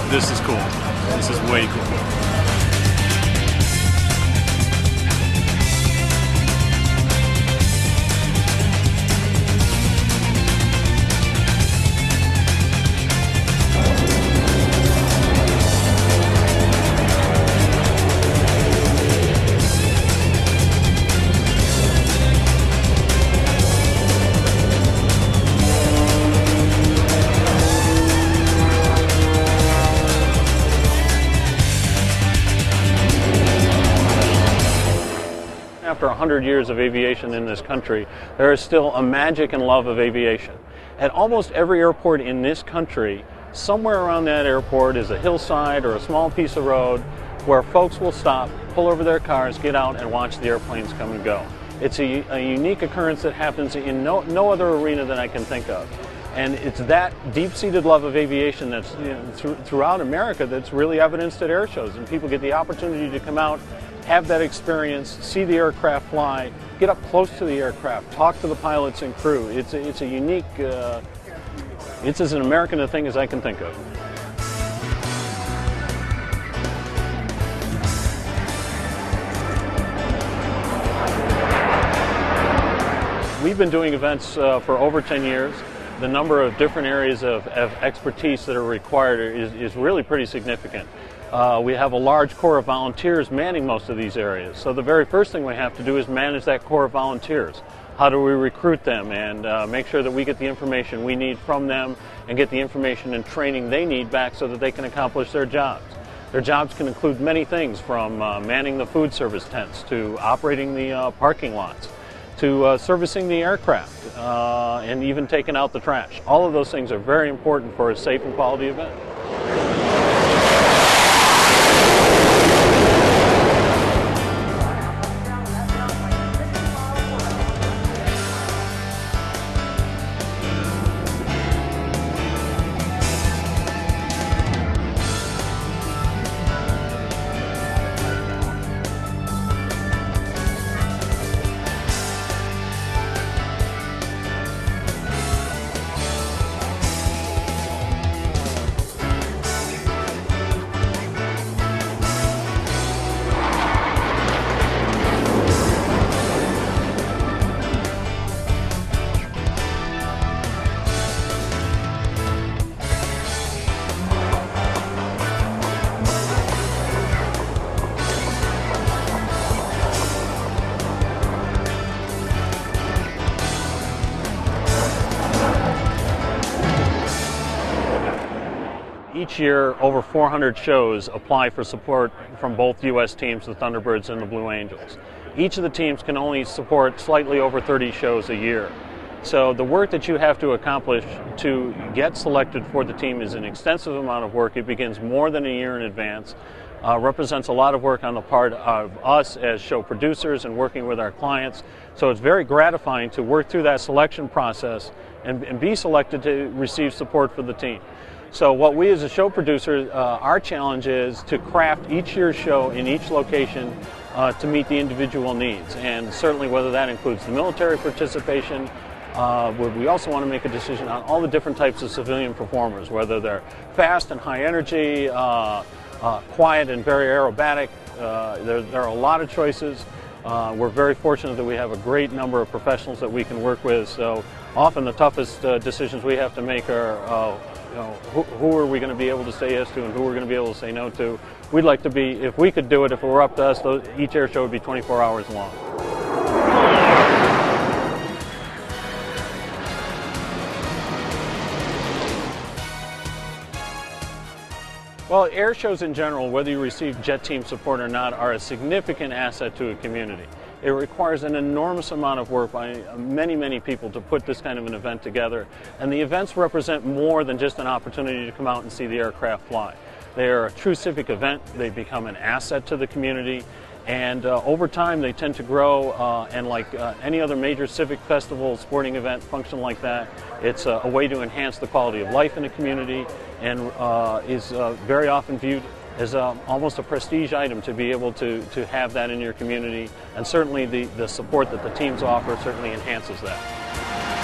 this is cool. This is way cool. After 100 years of aviation in this country, there is still a magic and love of aviation. At almost every airport in this country, somewhere around that airport is a hillside or a small piece of road where folks will stop, pull over their cars, get out and watch the airplanes come and go. It's a unique occurrence that happens in no other arena that I can think of. And it's that deep-seated love of aviation that's throughout America that's really evidenced at air shows, and people get the opportunity to come out, have that experience, see the aircraft fly, get up close to the aircraft, talk to the pilots and crew. It's a unique, it's as an American a thing as I can think of. We've been doing events for over 10 years. The number of different areas of expertise that are required is really pretty significant. We have a large corps of volunteers manning most of these areas. So the very first thing we have to do is manage that corps of volunteers. How do we recruit them and make sure that we get the information we need from them and get the information and training they need back so that they can accomplish their jobs. Their jobs can include many things, from manning the food service tents to operating the parking lots to servicing the aircraft and even taking out the trash. All of those things are very important for a safe and quality event. Each year, over 400 shows apply for support from both U.S. teams, the Thunderbirds and the Blue Angels. Each of the teams can only support slightly over 30 shows a year. So the work that you have to accomplish to get selected for the team is an extensive amount of work. It begins more than a year in advance, represents a lot of work on the part of us as show producers and working with our clients. So it's very gratifying to work through that selection process and be selected to receive support for the team. So what we as a show producer, our challenge is to craft each year's show in each location to meet the individual needs, and certainly whether that includes the military participation. We also want to make a decision on all the different types of civilian performers, whether they're fast and high energy, quiet and very aerobatic. There are a lot of choices. We're very fortunate that we have a great number of professionals that we can work with, so often the toughest decisions we have to make are who are we going to be able to say yes to and who we're going to be able to say no to. We'd like to be, if we could do it, if it were up to us, each air show would be 24 hours long. Well, air shows in general, whether you receive jet team support or not, are a significant asset to a community. It requires an enormous amount of work by many, many people to put this kind of an event together. And the events represent more than just an opportunity to come out and see the aircraft fly. They are a true civic event. They become an asset to the community. And over time, they tend to grow, and like any other major civic festival, sporting event, function like that, it's a way to enhance the quality of life in the community, and is very often viewed as almost a prestige item to be able to have that in your community. And certainly the support that the teams offer certainly enhances that.